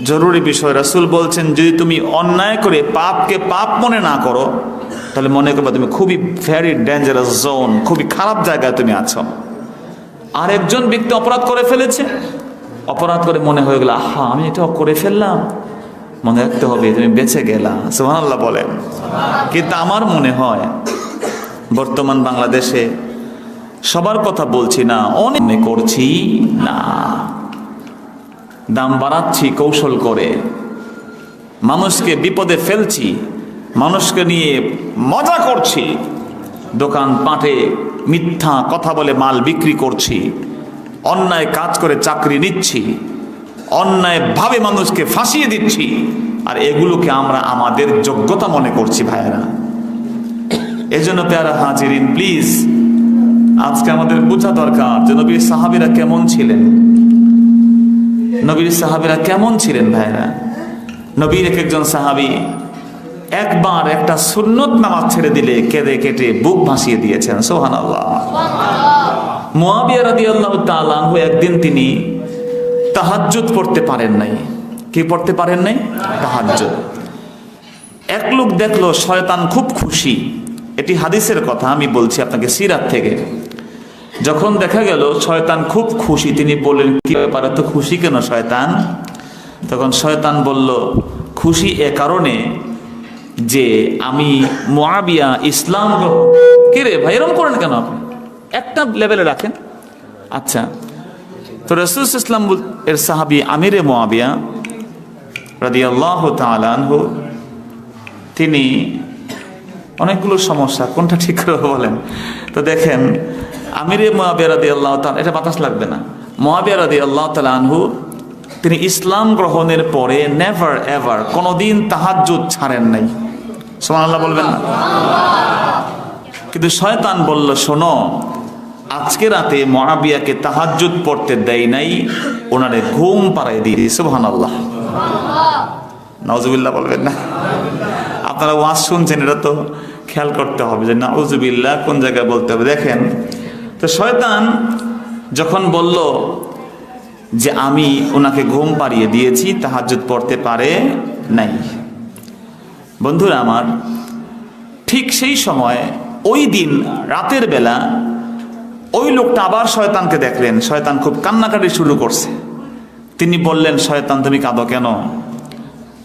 জরুরি বিষয়। রাসূল বলছেন যদি তুমি অন্যায় করে পাপকে পাপ মনে না করো তাহলে মনে করবে তুমি খুবই ভেরি ডেঞ্জারাস জোন, খুবই খারাপ জায়গায় তুমি আছো। আর একজন ব্যক্তি অপরাধ করে ফেলেছে, অপরাধ করে মনে হয়ে গেল আহা আমি এটা করে ফেললাম, মনে রাখতে হবে তুমি বেঁচে গেলা, সুবহানাল্লাহ বলেন। কিন্তু আমার মনে হয় বর্তমান বাংলাদেশে সবার কথা বলছি না, অনেক করছি না, দাম বাড়াচ্ছি কৌশল করে, মানুষকে বিপদে ফেলছি, মানুষকে নিয়ে মজা করছি, দোকান পাটে মিথ্যা কথা বলে মাল বিক্রি করছি, অন্যায় কাজ করে চাকরি নিচ্ছি, অন্যায় ভাবে মানুষকে ফাঁসিয়ে দিচ্ছি, আর এগুলোকে আমরা আমাদের যোগ্যতা মনে করছি ভাইয়েরা। এজন্য প্যারা হাজিরিন প্লিজ আজকে আমাদের বোঝা দরকার যে নবীর সাহাবীরা কেমন ছিলেন, নবীর সাহাবীরা কেমন ছিলেন ভাইরা। নবীর একজন সাহাবী একবার একটা সুন্নত নামাজ ছেড়ে দিলে কেঁদে কেটে বুক ভাসিয়ে দিয়েছেন, সুবহানাল্লাহ। মুআবিয়া রাদিয়াল্লাহু তাআলা আনহু একদিন তিনি তাহাজ্জুদ পড়তে পারেন নাই। কি পড়তে পারেন নাই? তাহাজ্জুদ। এক লোক দেখলো শয়তান খুব খুশি, এটি হাদিসের কথা, আমি বলছি আপনাকে সিরাত থেকে। যখন দেখা গেল শয়তান খুব খুশি, তিনি বললেন কি ব্যাপার এত খুশি কেন শয়তান? তখন শয়তান বলল খুশি এ কারণে যে আমি মুআবিয়া ইসলাম গ্রহণ। কি রে ভাই এরকম করেন কেন আপনি? একটা লেভেলে রাখেন। আচ্ছা, তো রাসূল ইসলাম এর সাহাবী আমিরে মুআবিয়া রাদিয়াল্লাহু তাআলা আনহু, তিনি অনেকগুলো সমস্যা, কোনটা ঠিক করে বলেন তো। দেখেন আমিরে মুআবিয়া রাদিয়াল্লাহু তাআলা, এটা বাতাস লাগবে না, মুআবিয়া রাদিয়াল্লাহু তাআলা আনহু তিনি ইসলাম গ্রহণের পরে নেভার এভার কোনোদিন তাহাজ্জুদ ছাড়েন নাই, সুবহানাল্লাহ বলবেন না? কিন্তু শয়তান বলল শোনো আজকে রাতে মুআবিয়াকে তাহাজ্জুদ পড়তে দেয় নাই, ওনারে ঘুম পাড়ায় দিয়ে, সুবহানাল্লাহ নাউজুবিল্লাহ বলবেন না? আপনারা ওয়াজ শুনছেন, এটা তো খেয়াল করতে হবে যে নাউজুবিল্লাহ কোন জায়গায় বলতে হবে। দেখেন তো শয়তান যখন বলল যে আমি ওনাকে ঘুম পাড়িয়ে দিয়েছি, তাহাজ্জুদ পড়তে পারে নাই। বন্ধুরা আমার, ঠিক সেই সময় ওই দিন রাতের বেলা ওই লোকটা আবার শয়তানকে দেখলেন, শয়তান খুব কান্নাকাটি শুরু করছে। তিনি বললেন শয়তান তুমি কাঁদো কেন?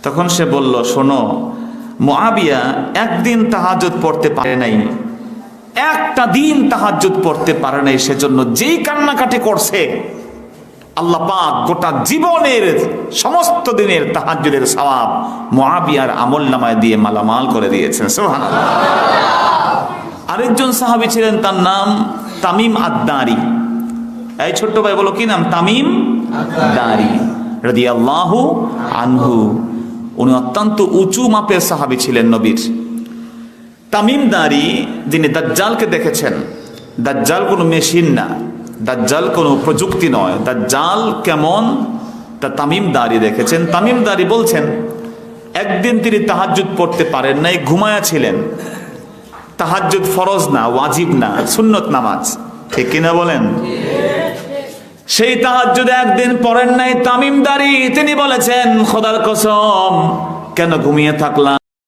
তখন সে বলল শোনো মুআবিয়া একদিন তাহাজ্জুদ পড়তে পারে নাই, একটা দিন তাহাজ্জুদ পড়তে পারে নাই, সেজন্য যেই কান্নাকাটি করছে আল্লাহ পাক গোটা জীবনের সমস্ত দিনের তাহাজ্জুদের সওয়াব মুআবিয়ার আমলনামায় দিয়ে মালামাল করে দিয়েছেন, সুবহানাল্লাহ। আরেকজন সাহাবী ছিলেন, তার নাম তামিম আদ-দারি। এই ছোট্ট ভাই বলো কি নাম? তামিম আদ-দারি রাদিয়াল্লাহু আনহু। উনি অত্যন্ত উঁচু মাপের সাহাবী ছিলেন নবীর। তামিম দারি যিনি দাজ্জালকে দেখেছেন, দাজ্জাল কোনো মেশিন না, দাজ্জাল কোনো প্রযুক্তি নয়, দাজ্জাল কেমন তা তামিম দারি দেখেছেন। তামিম দারি বলছেন একদিন তিনি তাহাজ্জুদ পড়তে পারেন নাই, ঘুমায়া ছিলেন। তাহাজ্জুদ ফরজ না, ওয়াজিব না, সুন্নত নামাজ, ঠিক কিনা বলেন? সেই তাহাজ্জুদ একদিন পড়েন নাই তামিম দারি। তিনি বলেছেন খোদার কসম কেন ঘুমিয়ে থাকলাম?